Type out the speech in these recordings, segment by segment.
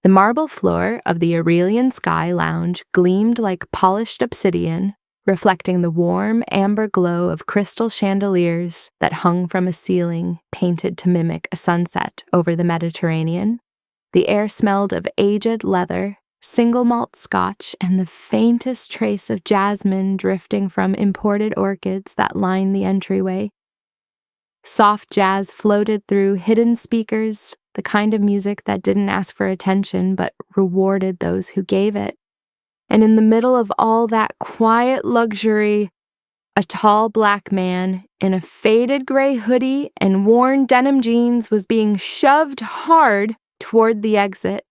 The marble floor of the Aurelian Sky Lounge gleamed like polished obsidian, reflecting the warm, amber glow of crystal chandeliers that hung from a ceiling painted to mimic a sunset over the Mediterranean. The air smelled of aged leather, single malt scotch, and the faintest trace of jasmine drifting from imported orchids that lined the entryway. Soft jazz floated through hidden speakers, the kind of music that didn't ask for attention but rewarded those who gave it. And in the middle of all that quiet luxury, a tall black man in a faded gray hoodie and worn denim jeans was being shoved hard toward the exit.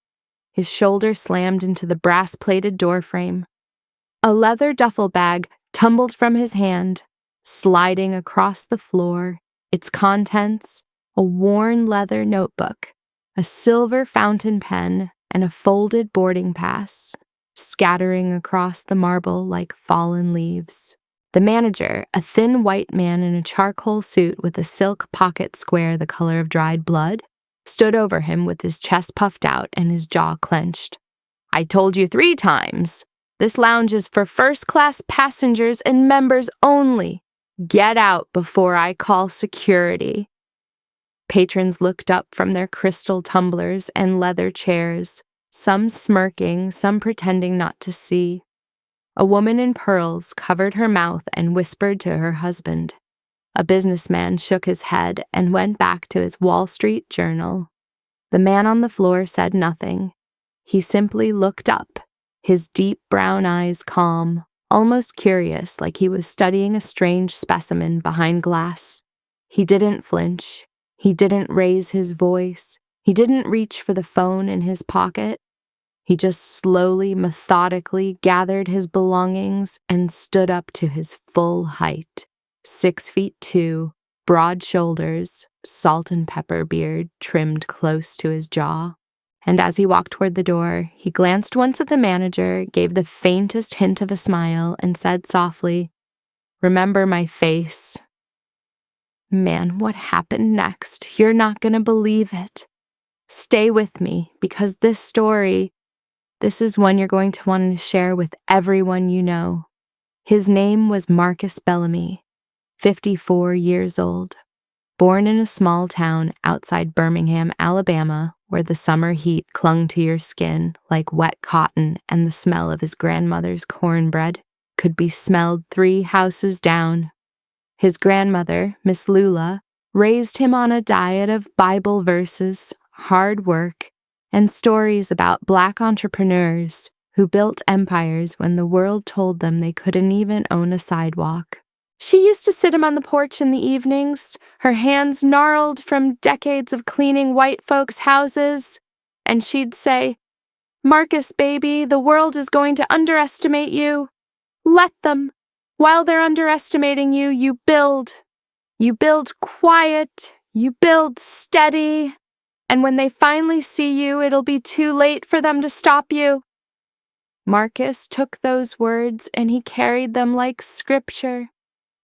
His shoulder slammed into the brass-plated doorframe. A leather duffel bag tumbled from his hand, sliding across the floor, its contents, a worn leather notebook, a silver fountain pen, and a folded boarding pass, scattering across the marble like fallen leaves. The manager, a thin white man in a charcoal suit with a silk pocket square the color of dried blood, stood over him with his chest puffed out and his jaw clenched. "I told you 3 times. This lounge is for first-class passengers and members only. Get out before I call security." Patrons looked up from their crystal tumblers and leather chairs, some smirking, some pretending not to see. A woman in pearls covered her mouth and whispered to her husband. A businessman shook his head and went back to his Wall Street journal. The man on the floor said nothing. He simply looked up, his deep brown eyes calm, almost curious, like he was studying a strange specimen behind glass. He didn't flinch. He didn't raise his voice. He didn't reach for the phone in his pocket. He just slowly, methodically gathered his belongings and stood up to his full height. 6'2", broad shoulders, salt and pepper beard trimmed close to his jaw. And as he walked toward the door, he glanced once at the manager, gave the faintest hint of a smile, and said softly, "Remember my face." Man, what happened next? You're not gonna believe it. Stay with me, because this is one you're going to want to share with everyone you know. His name was Marcus Bellamy, 54 years old, born in a small town outside Birmingham, Alabama, where the summer heat clung to your skin like wet cotton and the smell of his grandmother's cornbread could be smelled 3 houses down. His grandmother, Miss Lula, raised him on a diet of Bible verses, hard work, and stories about Black entrepreneurs who built empires when the world told them they couldn't even own a sidewalk. She used to sit him on the porch in the evenings, her hands gnarled from decades of cleaning white folks' houses, and she'd say, "Marcus, baby, the world is going to underestimate you. Let them. While they're underestimating you, you build. You build quiet, you build steady, and when they finally see you, it'll be too late for them to stop you." Marcus took those words and he carried them like scripture.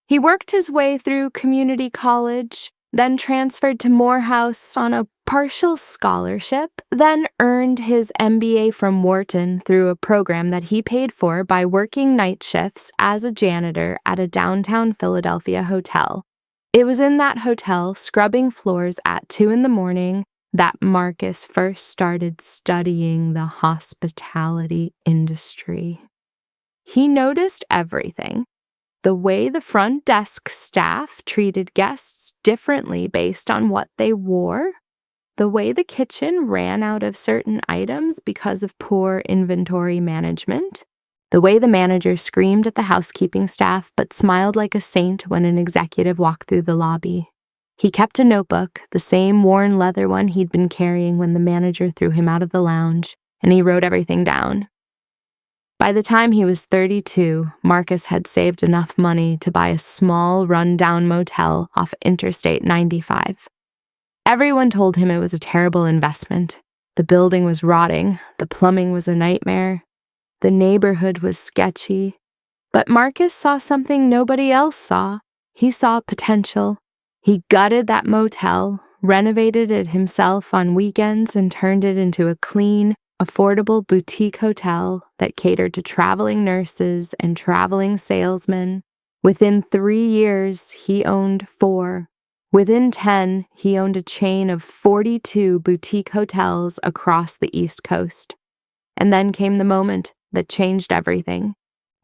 He worked his way through community college, then transferred to Morehouse on a partial scholarship, then earned his MBA from Wharton through a program that he paid for by working night shifts as a janitor at a downtown Philadelphia hotel. It was in that hotel, scrubbing floors at 2 a.m, that Marcus first started studying the hospitality industry. He noticed everything. The way the front desk staff treated guests differently based on what they wore, the way the kitchen ran out of certain items because of poor inventory management, the way the manager screamed at the housekeeping staff but smiled like a saint when an executive walked through the lobby. He kept a notebook, the same worn leather one he'd been carrying when the manager threw him out of the lounge, and he wrote everything down. By the time he was 32, Marcus had saved enough money to buy a small, run-down motel off Interstate 95. Everyone told him it was a terrible investment. The building was rotting, the plumbing was a nightmare, the neighborhood was sketchy. But Marcus saw something nobody else saw. He saw potential. He gutted that motel, renovated it himself on weekends, and turned it into a clean, affordable boutique hotel that catered to traveling nurses and traveling salesmen. Within 3 years, he owned 4. Within 10, he owned a chain of 42 boutique hotels across the East Coast. And then came the moment that changed everything.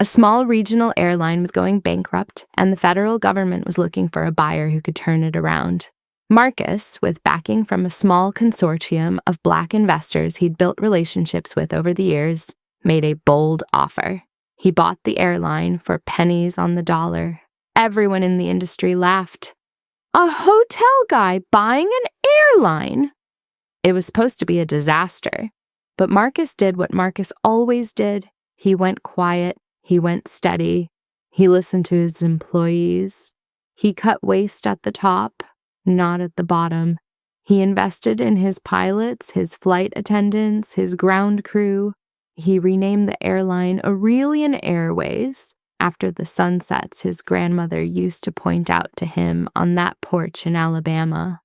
A small regional airline was going bankrupt, and the federal government was looking for a buyer who could turn it around. Marcus, with backing from a small consortium of Black investors he'd built relationships with over the years, made a bold offer. He bought the airline for pennies on the dollar. Everyone in the industry laughed. A hotel guy buying an airline? It was supposed to be a disaster. But Marcus did what Marcus always did. He went quiet. He went steady. He listened to his employees. He cut waste at the top, not at the bottom. He invested in his pilots, his flight attendants, his ground crew. He renamed the airline Aurelian Airways after the sunsets his grandmother used to point out to him on that porch in Alabama.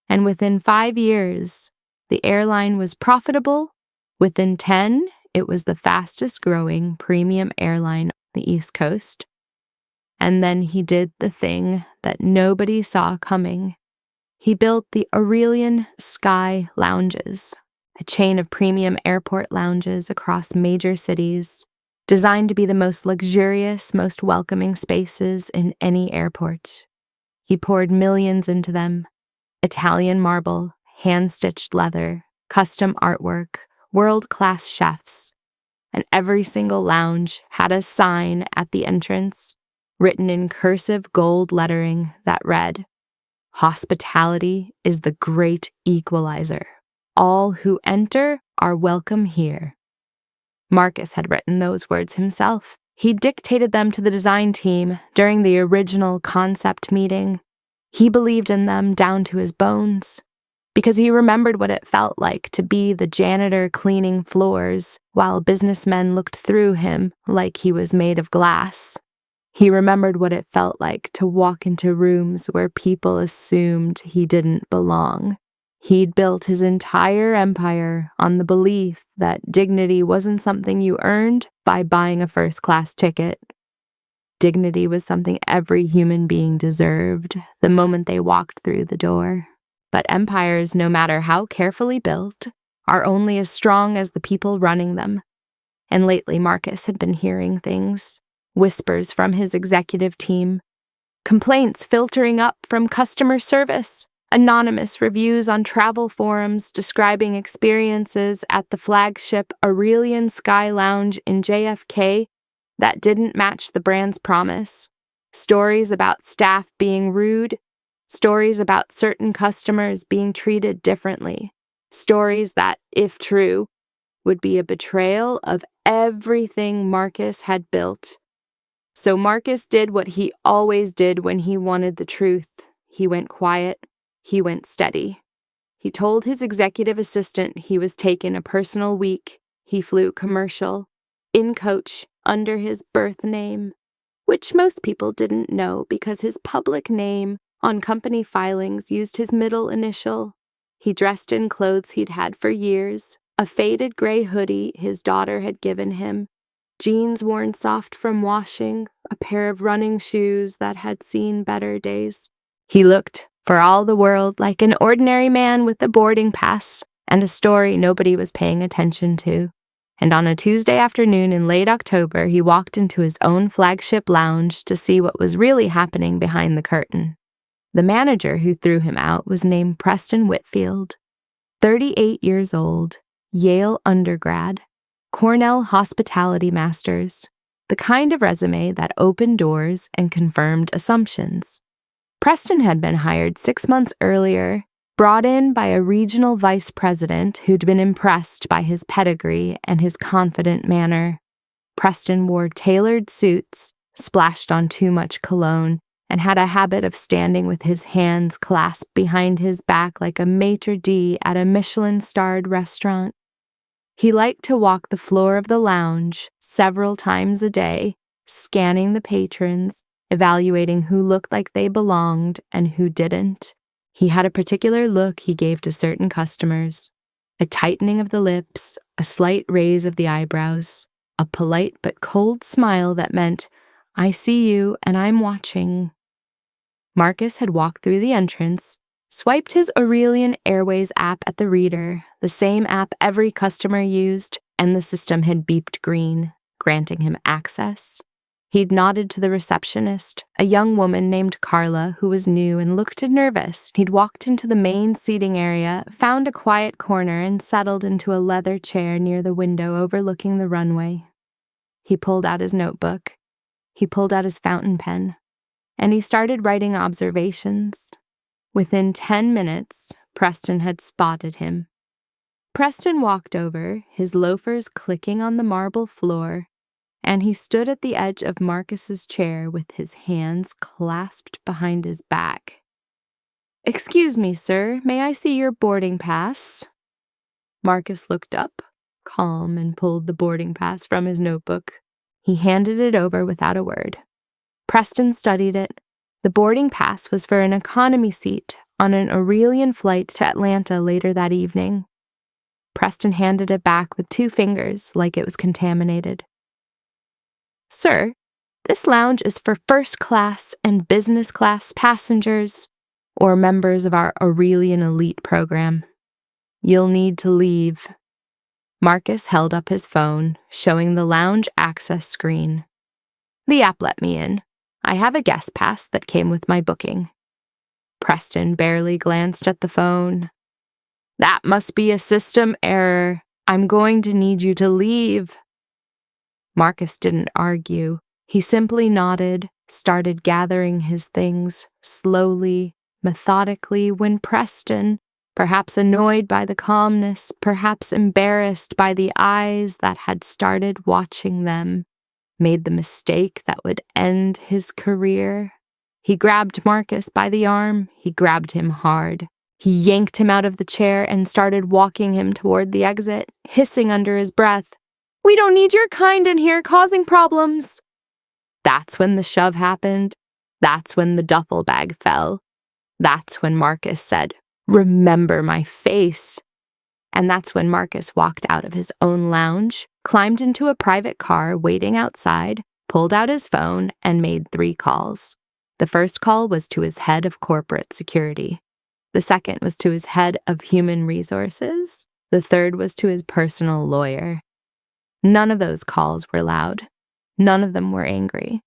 And within 5 years, the airline was profitable. Within 10, it was the fastest growing premium airline on the East Coast. And then he did the thing that nobody saw coming. He built the Aurelian Sky Lounges, a chain of premium airport lounges across major cities, designed to be the most luxurious, most welcoming spaces in any airport. He poured millions into them. Italian marble, hand-stitched leather, custom artwork, world-class chefs, and every single lounge had a sign at the entrance, written in cursive gold lettering that read, "Hospitality is the great equalizer. All who enter are welcome here." Marcus had written those words himself. He dictated them to the design team during the original concept meeting. He believed in them down to his bones, because he remembered what it felt like to be the janitor cleaning floors while businessmen looked through him like he was made of glass. He remembered what it felt like to walk into rooms where people assumed he didn't belong. He'd built his entire empire on the belief that dignity wasn't something you earned by buying a first-class ticket. Dignity was something every human being deserved the moment they walked through the door. But empires, no matter how carefully built, are only as strong as the people running them. And lately Marcus had been hearing things, whispers from his executive team, complaints filtering up from customer service, anonymous reviews on travel forums describing experiences at the flagship Aurelian Sky Lounge in JFK that didn't match the brand's promise, stories about staff being rude, stories about certain customers being treated differently, stories that, if true, would be a betrayal of everything Marcus had built. So Marcus did what he always did when he wanted the truth. He went quiet. He went steady. He told his executive assistant he was taking a personal week. He flew commercial, in coach, under his birth name, which most people didn't know because his public name on company filings used his middle initial. He dressed in clothes he'd had for years, a faded gray hoodie his daughter had given him, jeans worn soft from washing, a pair of running shoes that had seen better days. He looked, for all the world, like an ordinary man with a boarding pass and a story nobody was paying attention to. And on a Tuesday afternoon in late October, he walked into his own flagship lounge to see what was really happening behind the curtain. The manager who threw him out was named Preston Whitfield, 38 years old, Yale undergrad, Cornell hospitality masters, the kind of resume that opened doors and confirmed assumptions. Preston had been hired 6 months earlier, brought in by a regional vice president who'd been impressed by his pedigree and his confident manner. Preston wore tailored suits, splashed on too much cologne, and had a habit of standing with his hands clasped behind his back like a maitre d' at a Michelin-starred restaurant. He liked to walk the floor of the lounge several times a day, scanning the patrons, evaluating who looked like they belonged and who didn't. He had a particular look he gave to certain customers. A tightening of the lips, a slight raise of the eyebrows, a polite but cold smile that meant, "I see you and I'm watching." Marcus had walked through the entrance, swiped his Aurelian Airways app at the reader, the same app every customer used, and the system had beeped green, granting him access. He'd nodded to the receptionist, a young woman named Carla who was new and looked nervous. He'd walked into the main seating area, found a quiet corner, and settled into a leather chair near the window overlooking the runway. He pulled out his notebook. He pulled out his fountain pen. And he started writing observations. Within 10 minutes, Preston had spotted him. Preston walked over, his loafers clicking on the marble floor, and he stood at the edge of Marcus's chair with his hands clasped behind his back. "Excuse me, sir, may I see your boarding pass?" Marcus looked up, calm, and pulled the boarding pass from his notebook. He handed it over without a word. Preston studied it. The boarding pass was for an economy seat on an Aurelian flight to Atlanta later that evening. Preston handed it back with 2 fingers, like it was contaminated. "Sir, this lounge is for first class and business class passengers or members of our Aurelian elite program. You'll need to leave." Marcus held up his phone, showing the lounge access screen. "The app let me in. I have a guest pass that came with my booking." Preston barely glanced at the phone. "That must be a system error. I'm going to need you to leave." Marcus didn't argue. He simply nodded, started gathering his things, slowly, methodically, when Preston, perhaps annoyed by the calmness, perhaps embarrassed by the eyes that had started watching them, made the mistake that would end his career. He grabbed Marcus by the arm. He grabbed him hard. He yanked him out of the chair and started walking him toward the exit, hissing under his breath, "We don't need your kind in here causing problems." That's when the shove happened. That's when the duffel bag fell. That's when Marcus said, "Remember my face." And that's when Marcus walked out of his own lounge, climbed into a private car waiting outside, pulled out his phone, and made 3 calls. The first call was to his head of corporate security. The second was to his head of human resources. The third was to his personal lawyer. None of those calls were loud. None of them were angry.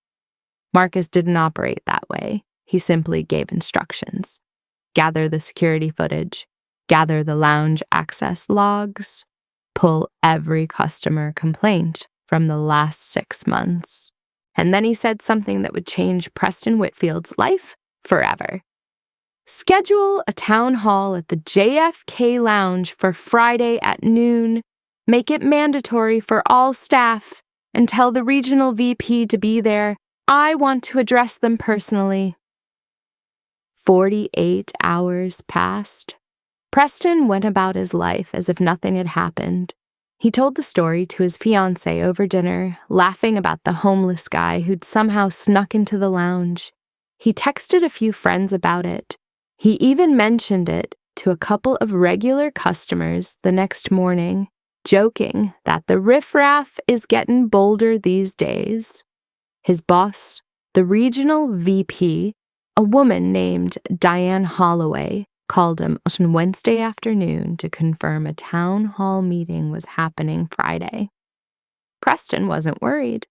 Marcus didn't operate that way. He simply gave instructions. Gather the security footage. Gather the lounge access logs. Pull every customer complaint from the last 6 months. And then he said something that would change Preston Whitfield's life forever. Schedule a town hall at the JFK Lounge for Friday at noon. Make it mandatory for all staff and tell the regional VP to be there. I want to address them personally. 48 hours passed. Preston went about his life as if nothing had happened. He told the story to his fiancée over dinner, laughing about the homeless guy who'd somehow snuck into the lounge. He texted a few friends about it. He even mentioned it to a couple of regular customers the next morning, joking that the riffraff is getting bolder these days. His boss, the regional VP, a woman named Diane Holloway, called him on Wednesday afternoon to confirm a town hall meeting was happening Friday. Preston wasn't worried.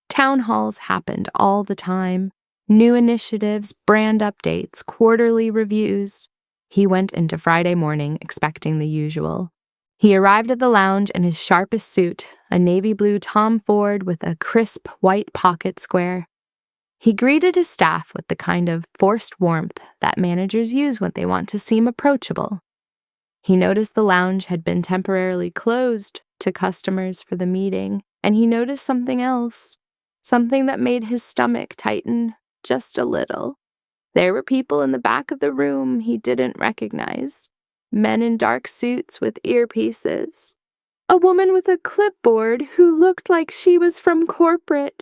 Town halls happened all the time. New initiatives, brand updates, quarterly reviews. He went into Friday morning expecting the usual. He arrived at the lounge in his sharpest suit, a navy blue Tom Ford with a crisp white pocket square. He greeted his staff with the kind of forced warmth that managers use when they want to seem approachable. He noticed the lounge had been temporarily closed to customers for the meeting, and he noticed something else, something that made his stomach tighten just a little. There were people in the back of the room he didn't recognize, men in dark suits with earpieces, a woman with a clipboard who looked like she was from corporate.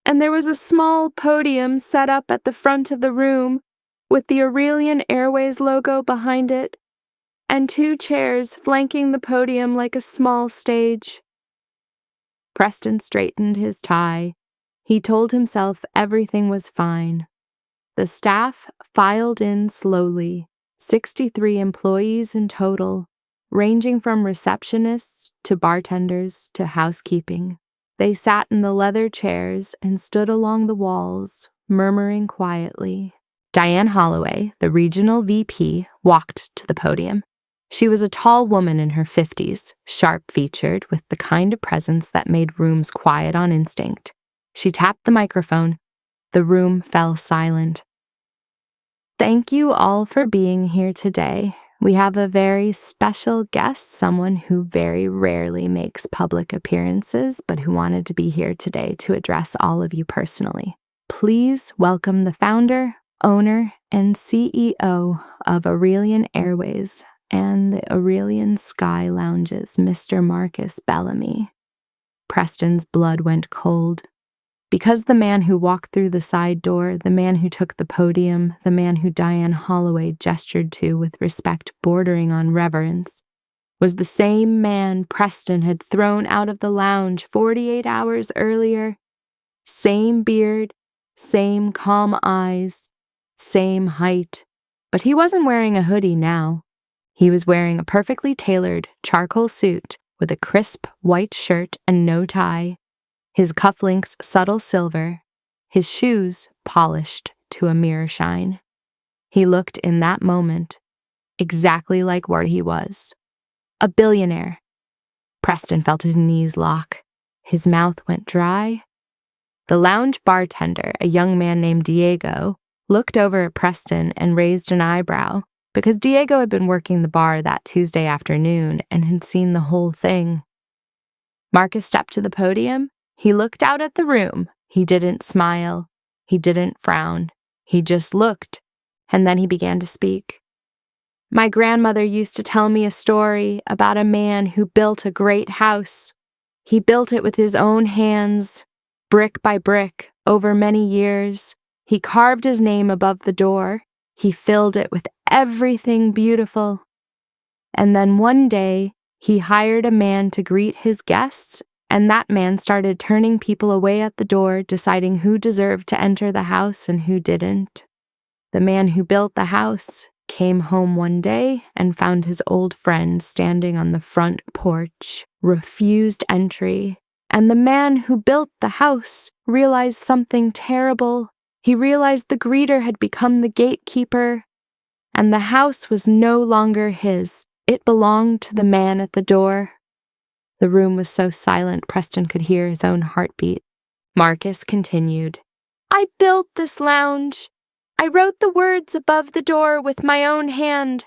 And there was a small podium set up at the front of the room with the Aurelian Airways logo behind it. and 2 chairs flanking the podium like a small stage. Preston straightened his tie. He told himself everything was fine. The staff filed in slowly, 63 employees in total, ranging from receptionists to bartenders to housekeeping. They sat in the leather chairs and stood along the walls, murmuring quietly. Diane Holloway, the regional VP, walked to the podium. She was a tall woman in her 50s, sharp-featured, with the kind of presence that made rooms quiet on instinct. She tapped the microphone. The room fell silent. Thank you all for being here today. We have a very special guest, someone who very rarely makes public appearances, but who wanted to be here today to address all of you personally. Please welcome the founder, owner, and CEO of Aurelian Airways and the Aurelian Sky Lounges, Mr. Marcus Bellamy. Preston's blood went cold. Because the man who walked through the side door, the man who took the podium, the man who Diane Holloway gestured to with respect bordering on reverence, was the same man Preston had thrown out of the lounge 48 hours earlier. Same beard, same calm eyes, same height. But he wasn't wearing a hoodie now. He was wearing a perfectly tailored charcoal suit with a crisp white shirt and no tie. His cufflinks subtle silver, his shoes polished to a mirror shine. He looked in that moment exactly like what he was, a billionaire. Preston felt his knees lock. His mouth went dry. The lounge bartender, a young man named Diego, looked over at Preston and raised an eyebrow because Diego had been working the bar that Tuesday afternoon and had seen the whole thing. Marcus stepped to the podium. He looked out at the room. He didn't smile. He didn't frown. He just looked, and then he began to speak. My grandmother used to tell me a story about a man who built a great house. He built it with his own hands, brick by brick, over many years. He carved his name above the door. He filled it with everything beautiful. And then one day, he hired a man to greet his guests, and that man started turning people away at the door, deciding who deserved to enter the house and who didn't. The man who built the house came home one day and found his old friend standing on the front porch, refused entry. And the man who built the house realized something terrible. He realized the greeter had become the gatekeeper, and the house was no longer his. It belonged to the man at the door. The room was so silent Preston could hear his own heartbeat. Marcus continued. I built this lounge. I wrote the words above the door with my own hand.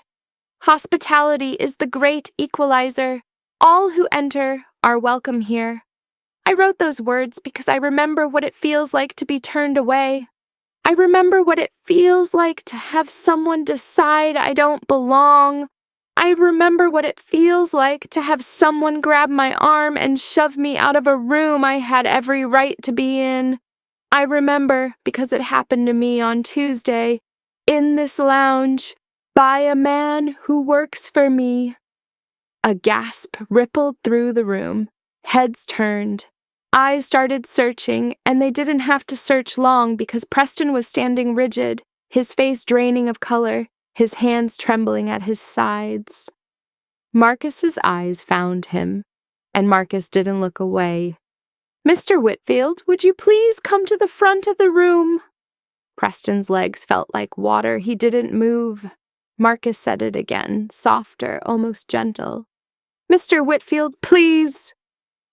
Hospitality is the great equalizer. All who enter are welcome here. I wrote those words because I remember what it feels like to be turned away. I remember what it feels like to have someone decide I don't belong. I remember what it feels like to have someone grab my arm and shove me out of a room I had every right to be in. I remember because it happened to me on Tuesday, in this lounge, by a man who works for me. A gasp rippled through the room. Heads turned. Eyes started searching, and they didn't have to search long because Preston was standing rigid, his face draining of color, his hands trembling at his sides. Marcus's eyes found him, and Marcus didn't look away. Mr. Whitfield, would you please come to the front of the room? Preston's legs felt like water. He didn't move. Marcus said it again, softer, almost gentle. Mr. Whitfield, please.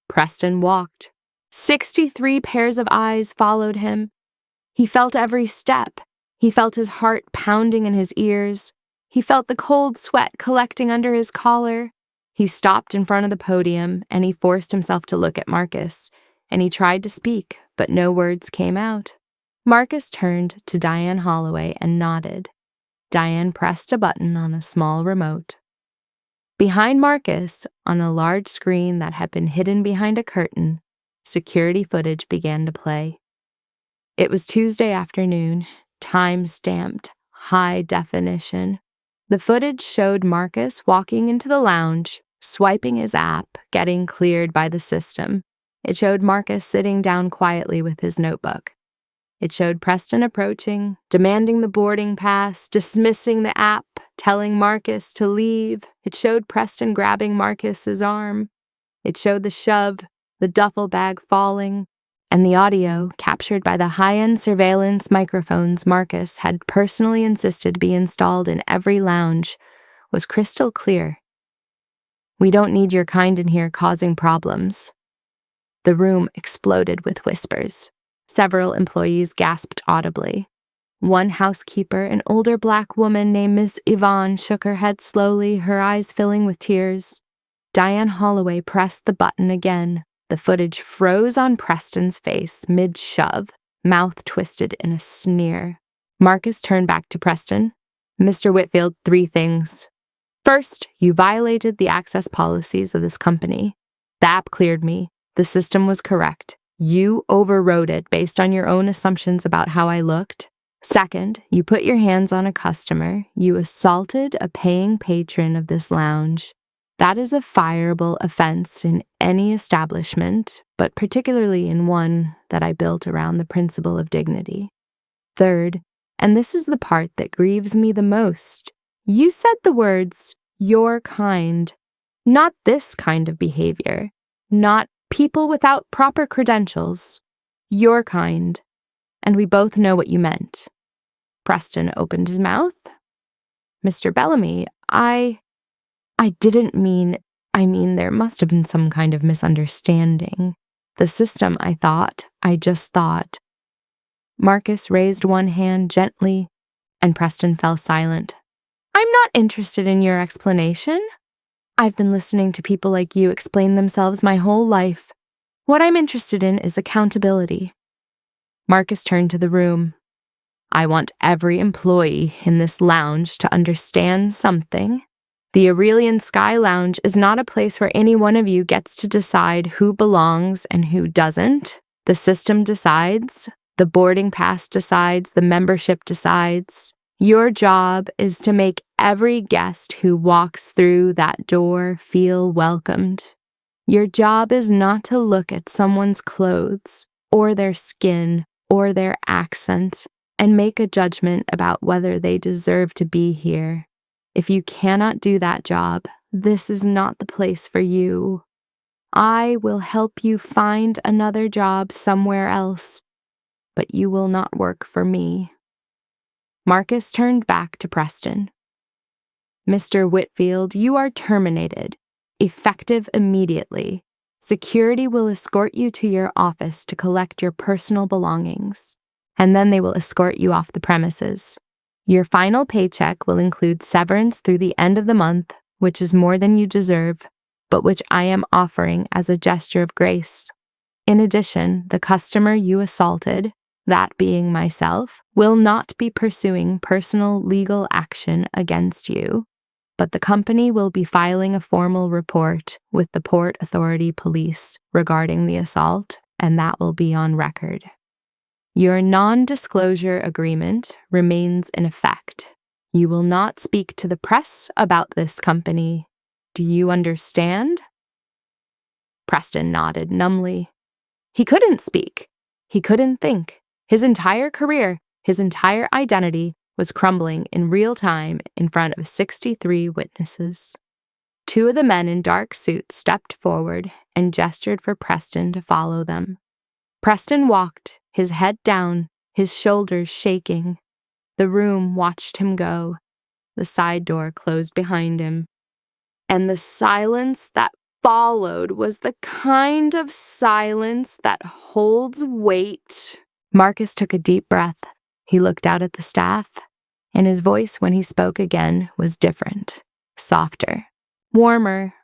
Preston walked. 63 pairs of eyes followed him. He felt every step. He felt his heart pounding in his ears. He felt the cold sweat collecting under his collar. He stopped in front of the podium, and he forced himself to look at Marcus, and he tried to speak, but no words came out. Marcus turned to Diane Holloway and nodded. Diane pressed a button on a small remote. Behind Marcus, on a large screen that had been hidden behind a curtain, security footage began to play. It was Tuesday afternoon, time-stamped, high definition. The footage showed Marcus walking into the lounge, swiping his app, getting cleared by the system. It showed Marcus sitting down quietly with his notebook. It showed Preston approaching, demanding the boarding pass, dismissing the app, telling Marcus to leave. It showed Preston grabbing Marcus's arm. It showed the shove, the duffel bag falling, and the audio, captured by the high-end surveillance microphones Marcus had personally insisted be installed in every lounge, was crystal clear. "We don't need your kind in here causing problems." The room exploded with whispers. Several employees gasped audibly. One housekeeper, an older black woman named Miss Yvonne, shook her head slowly, her eyes filling with tears. Diane Holloway pressed the button again. The footage froze on Preston's face mid-shove, mouth twisted in a sneer. Marcus turned back to Preston. "Mr. Whitfield, 3 things. First, you violated the access policies of this company. The app cleared me. The system was correct. You overrode it based on your own assumptions about how I looked. Second, you put your hands on a customer. You assaulted a paying patron of this lounge. That is a fireable offense in any establishment, but particularly in one that I built around the principle of dignity. Third, and this is the part that grieves me the most, you said the words, 'your kind,' not this kind of behavior, not people without proper credentials, your kind, and we both know what you meant." Preston opened his mouth. "Mr. Bellamy, I didn't mean, there must have been some kind of misunderstanding. The system, I just thought." Marcus raised one hand gently, and Preston fell silent. "I'm not interested in your explanation. I've been listening to people like you explain themselves my whole life. What I'm interested in is accountability." Marcus turned to the room. "I want every employee in this lounge to understand something. The Aurelian Sky Lounge is not a place where any one of you gets to decide who belongs and who doesn't. The system decides. The boarding pass decides. The membership decides. Your job is to make every guest who walks through that door feel welcomed. Your job is not to look at someone's clothes or their skin or their accent and make a judgment about whether they deserve to be here. If you cannot do that job, this is not the place for you. I will help you find another job somewhere else, but you will not work for me." Marcus turned back to Preston. "Mr. Whitfield, you are terminated, effective immediately. Security will escort you to your office to collect your personal belongings, and then they will escort you off the premises. Your final paycheck will include severance through the end of the month, which is more than you deserve, but which I am offering as a gesture of grace. In addition, the customer you assaulted, that being myself, will not be pursuing personal legal action against you, but the company will be filing a formal report with the Port Authority Police regarding the assault, and that will be on record. Your non-disclosure agreement remains in effect. You will not speak to the press about this company. Do you understand?" Preston nodded numbly. He couldn't speak. He couldn't think. His entire career, his entire identity was crumbling in real time in front of 63 witnesses. 2 of the men in dark suits stepped forward and gestured for Preston to follow them. Preston walked, his head down, his shoulders shaking. The room watched him go. The side door closed behind him. And the silence that followed was the kind of silence that holds weight. Marcus took a deep breath. He looked out at the staff, and his voice when he spoke again was different, softer, warmer.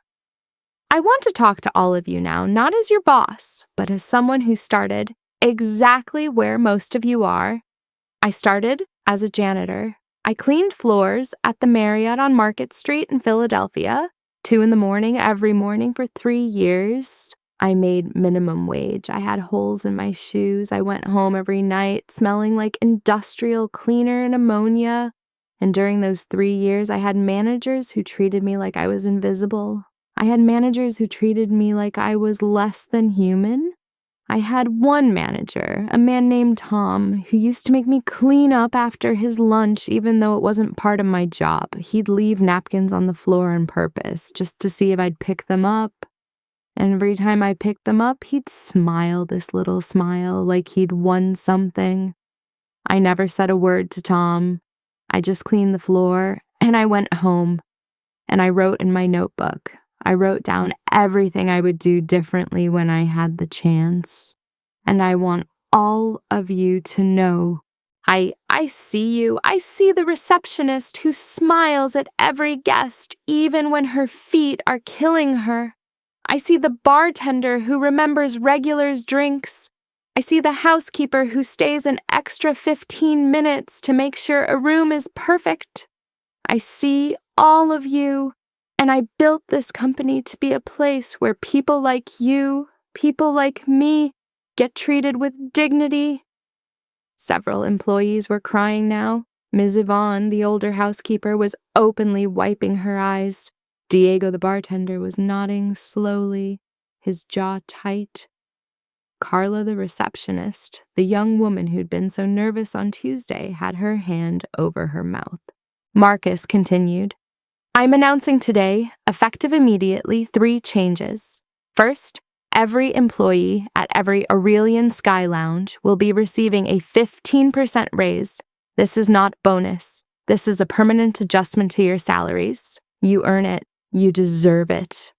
"I want to talk to all of you now, not as your boss, but as someone who started exactly where most of you are. I started as a janitor. I cleaned floors at the Marriott on Market Street in Philadelphia, 2 in the morning every morning for 3 years. I made minimum wage. I had holes in my shoes. I went home every night smelling like industrial cleaner and ammonia. And during those 3 years, I had managers who treated me like I was invisible. I had managers who treated me like I was less than human. I had one manager, a man named Tom, who used to make me clean up after his lunch even though it wasn't part of my job. He'd leave napkins on the floor on purpose just to see if I'd pick them up. And every time I picked them up, he'd smile this little smile like he'd won something. I never said a word to Tom. I just cleaned the floor, and I went home, and I wrote in my notebook. I wrote down everything I would do differently when I had the chance. And I want all of you to know, I see you. I see the receptionist who smiles at every guest, even when her feet are killing her. I see the bartender who remembers regulars' drinks. I see the housekeeper who stays an extra 15 minutes to make sure a room is perfect. I see all of you, and I built this company to be a place where people like you, people like me, get treated with dignity. Several employees were crying now. Ms. Yvonne, the older housekeeper, was openly wiping her eyes. Diego, the bartender, was nodding slowly, his jaw tight. Carla, the receptionist, the young woman who'd been so nervous on Tuesday, had her hand over her mouth. Marcus continued, I'm announcing today, effective immediately, 3 changes. First, every employee at every Aurelian Sky Lounge will be receiving a 15% raise. This is not bonus. This is a permanent adjustment to your salaries. You earn it. You deserve it.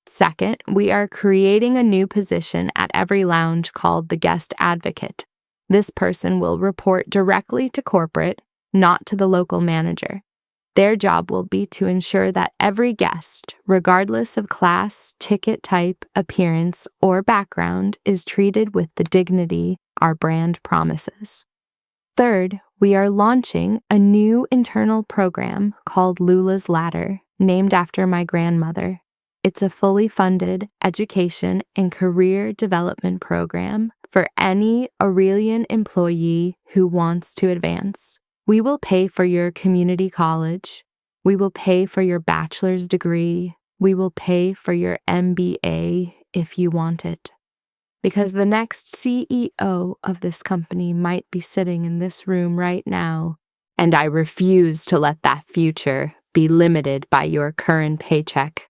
Second, we are creating a new position at every lounge called the guest advocate. This person will report directly to corporate, not to the local manager. Their job will be to ensure that every guest, regardless of class, ticket type, appearance, or background, is treated with the dignity our brand promises. Third, we are launching a new internal program called Lula's Ladder, named after my grandmother. It's a fully funded education and career development program for any Aurelian employee who wants to advance. We will pay for your community college. We will pay for your bachelor's degree. We will pay for your MBA if you want it. Because the next CEO of this company might be sitting in this room right now, and I refuse to let that future be limited by your current paycheck.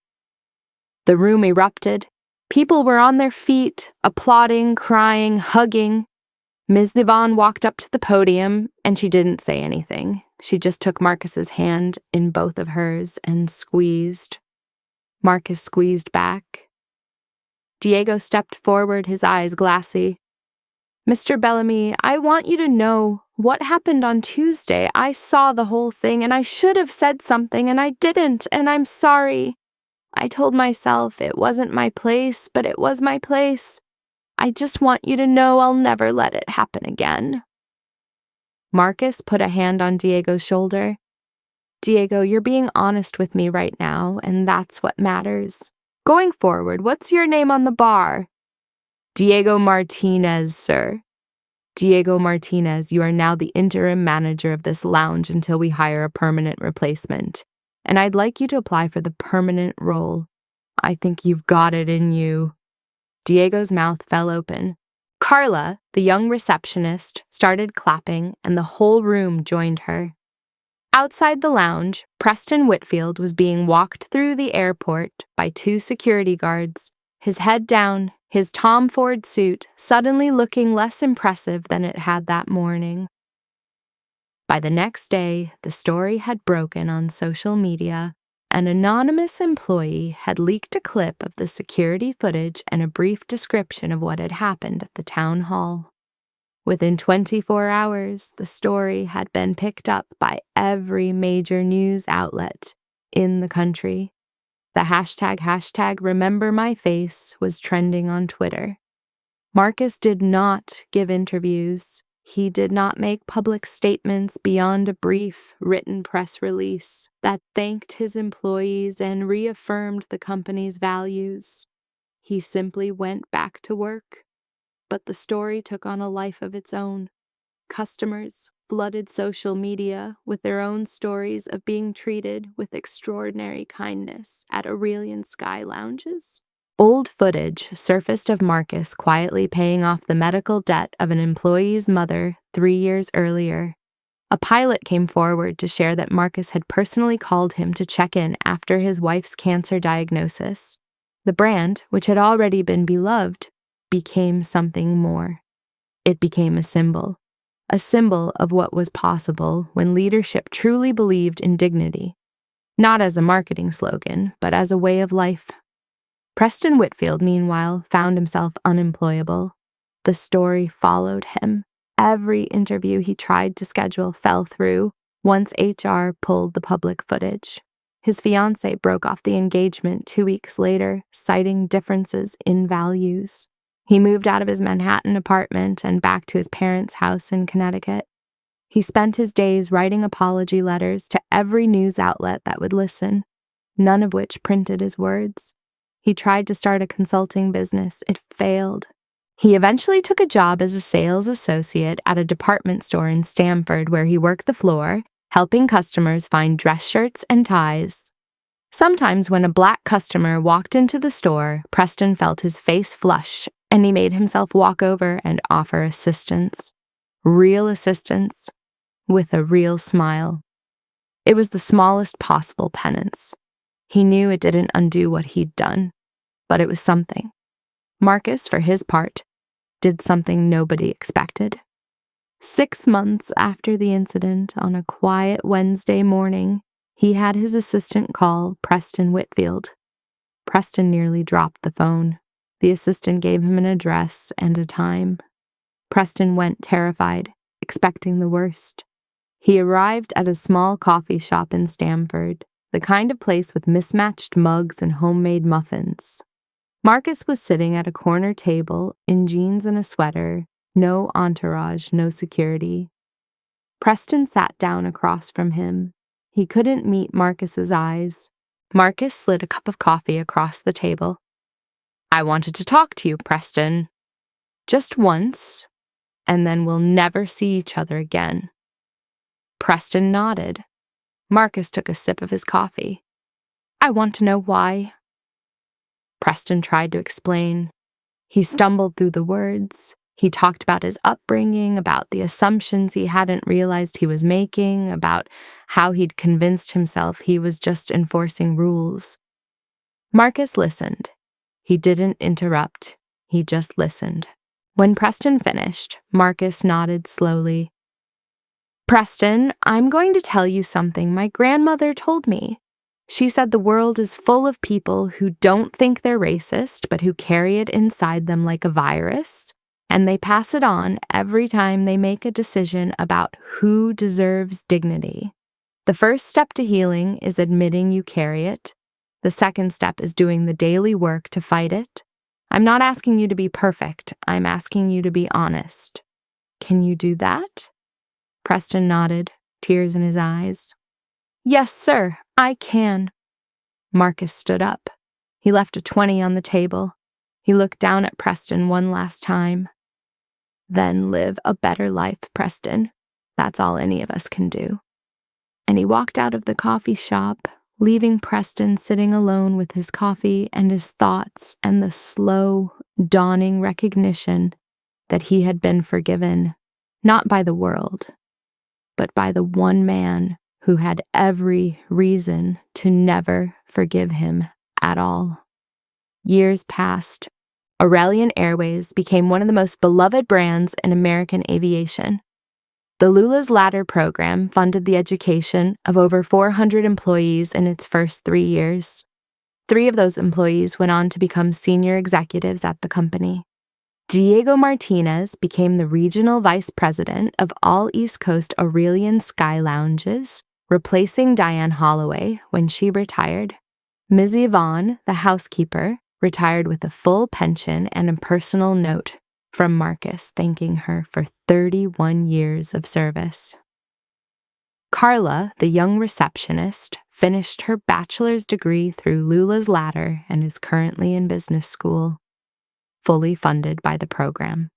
The room erupted. People were on their feet, applauding, crying, hugging. Ms. Yvonne walked up to the podium, and she didn't say anything. She just took Marcus's hand in both of hers and squeezed. Marcus squeezed back. Diego stepped forward, his eyes glassy. Mr. Bellamy, I want you to know what happened on Tuesday. I saw the whole thing, and I should have said something, and I didn't, and I'm sorry. I told myself it wasn't my place, but it was my place. I just want you to know I'll never let it happen again. Marcus put a hand on Diego's shoulder. Diego, you're being honest with me right now, and that's what matters. Going forward, what's your name on the bar? Diego Martinez, sir. Diego Martinez, you are now the interim manager of this lounge until we hire a permanent replacement. And I'd like you to apply for the permanent role. I think you've got it in you. Diego's mouth fell open. Carla, the young receptionist, started clapping, and the whole room joined her. Outside the lounge, Preston Whitfield was being walked through the airport by 2 security guards, his head down, his Tom Ford suit suddenly looking less impressive than it had that morning. By the next day, the story had broken on social media. An anonymous employee had leaked a clip of the security footage and a brief description of what had happened at the town hall. Within 24 hours, the story had been picked up by every major news outlet in the country. The hashtag #RememberMyFace was trending on Twitter. Marcus did not give interviews. He did not make public statements beyond a brief written press release that thanked his employees and reaffirmed the company's values. He simply went back to work. But the story took on a life of its own. Customers flooded social media with their own stories of being treated with extraordinary kindness at Aurelian Sky lounges. Old footage surfaced of Marcus quietly paying off the medical debt of an employee's mother 3 years earlier. A pilot came forward to share that Marcus had personally called him to check in after his wife's cancer diagnosis. The brand, which had already been beloved, became something more. It became a symbol of what was possible when leadership truly believed in dignity, not as a marketing slogan, but as a way of life. Preston Whitfield, meanwhile, found himself unemployable. The story followed him. Every interview he tried to schedule fell through once HR pulled the public footage. His fiancée broke off the engagement 2 weeks later, citing differences in values. He moved out of his Manhattan apartment and back to his parents' house in Connecticut. He spent his days writing apology letters to every news outlet that would listen, none of which printed his words. He tried to start a consulting business. It failed. He eventually took a job as a sales associate at a department store in Stamford where he worked the floor, helping customers find dress shirts and ties. Sometimes when a black customer walked into the store, Preston felt his face flush, and he made himself walk over and offer assistance. Real assistance, with a real smile. It was the smallest possible penance. He knew it didn't undo what he'd done, but it was something. Marcus, for his part, did something nobody expected. 6 months after the incident, on a quiet Wednesday morning, he had his assistant call Preston Whitfield. Preston nearly dropped the phone. The assistant gave him an address and a time. Preston went terrified, expecting the worst. He arrived at a small coffee shop in Stamford, the kind of place with mismatched mugs and homemade muffins. Marcus was sitting at a corner table in jeans and a sweater, no entourage, no security. Preston sat down across from him. He couldn't meet Marcus's eyes. Marcus slid a cup of coffee across the table. "I wanted to talk to you, Preston. Just once, and then we'll never see each other again." Preston nodded. Marcus took a sip of his coffee. "I want to know why." Preston tried to explain. He stumbled through the words. He talked about his upbringing, about the assumptions he hadn't realized he was making, about how he'd convinced himself he was just enforcing rules. Marcus listened. He didn't interrupt. He just listened. When Preston finished, Marcus nodded slowly. "Preston, I'm going to tell you something my grandmother told me. She said the world is full of people who don't think they're racist, but who carry it inside them like a virus, and they pass it on every time they make a decision about who deserves dignity. The first step to healing is admitting you carry it. The second step is doing the daily work to fight it. I'm not asking you to be perfect. I'm asking you to be honest. Can you do that?" Preston nodded, tears in his eyes. "Yes, sir, I can." Marcus stood up. He left a 20 on the table. He looked down at Preston one last time. "Then live a better life, Preston. That's all any of us can do." And he walked out of the coffee shop, leaving Preston sitting alone with his coffee and his thoughts and the slow, dawning recognition that he had been forgiven, not by the world, but by the one man who had every reason to never forgive him at all. Years passed. Aurelian Airways became one of the most beloved brands in American aviation. The Lula's Ladder program funded the education of over 400 employees in its first 3 years. 3 of those employees went on to become senior executives at the company. Diego Martinez became the regional vice president of all East Coast Aurelian Sky Lounges, replacing Diane Holloway when she retired. Ms. Yvonne, the housekeeper, retired with a full pension and a personal note from Marcus thanking her for 31 years of service. Carla, the young receptionist, finished her bachelor's degree through Lula's Ladder and is currently in business school, fully funded by the program.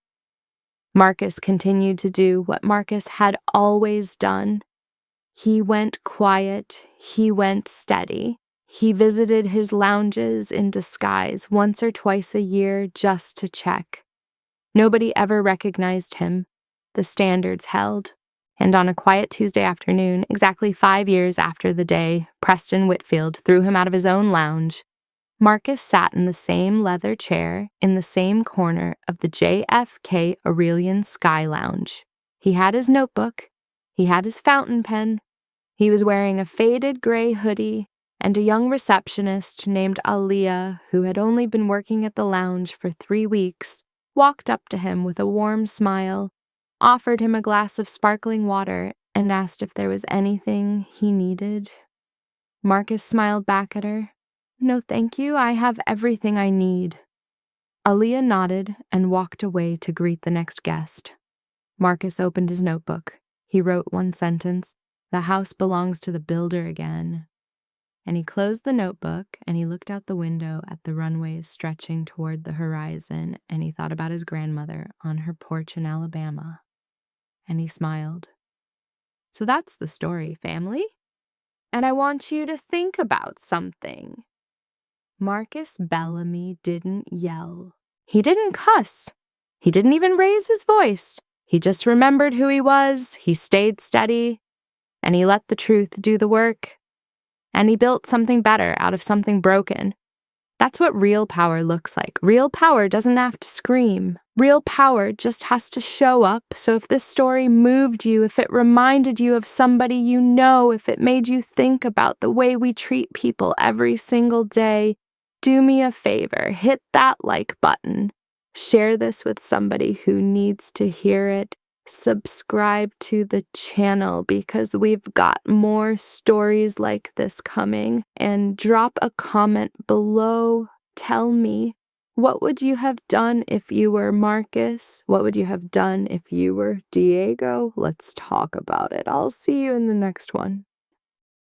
Marcus continued to do what Marcus had always done. He went quiet, he went steady. He visited his lounges in disguise once or twice a year just to check. Nobody ever recognized him. The standards held. And on a quiet Tuesday afternoon, exactly 5 years after the day Preston Whitfield threw him out of his own lounge, Marcus sat in the same leather chair in the same corner of the JFK Aurelian Sky Lounge. He had his notebook. He had his fountain pen. He was wearing a faded gray hoodie, and a young receptionist named Aaliyah, who had only been working at the lounge for 3 weeks, walked up to him with a warm smile, offered him a glass of sparkling water, and asked if there was anything he needed. Marcus smiled back at her. "No, thank you. I have everything I need." Aaliyah nodded and walked away to greet the next guest. Marcus opened his notebook. He wrote one sentence: "The house belongs to the builder again." And he closed the notebook and he looked out the window at the runways stretching toward the horizon, and he thought about his grandmother on her porch in Alabama. And he smiled. So that's the story, family. And I want you to think about something. Marcus Bellamy didn't yell. He didn't cuss. He didn't even raise his voice. He just remembered who he was, he stayed steady, and he let the truth do the work. And he built something better out of something broken. That's what real power looks like. Real power doesn't have to scream. Real power just has to show up. So if this story moved you, if it reminded you of somebody you know, if it made you think about the way we treat people every single day, do me a favor, hit that like button. Share this with somebody who needs to hear it. Subscribe to the channel because we've got more stories like this coming. And drop a comment below. Tell me, what would you have done if you were Marcus? What would you have done if you were Diego? Let's talk about it. I'll see you in the next one.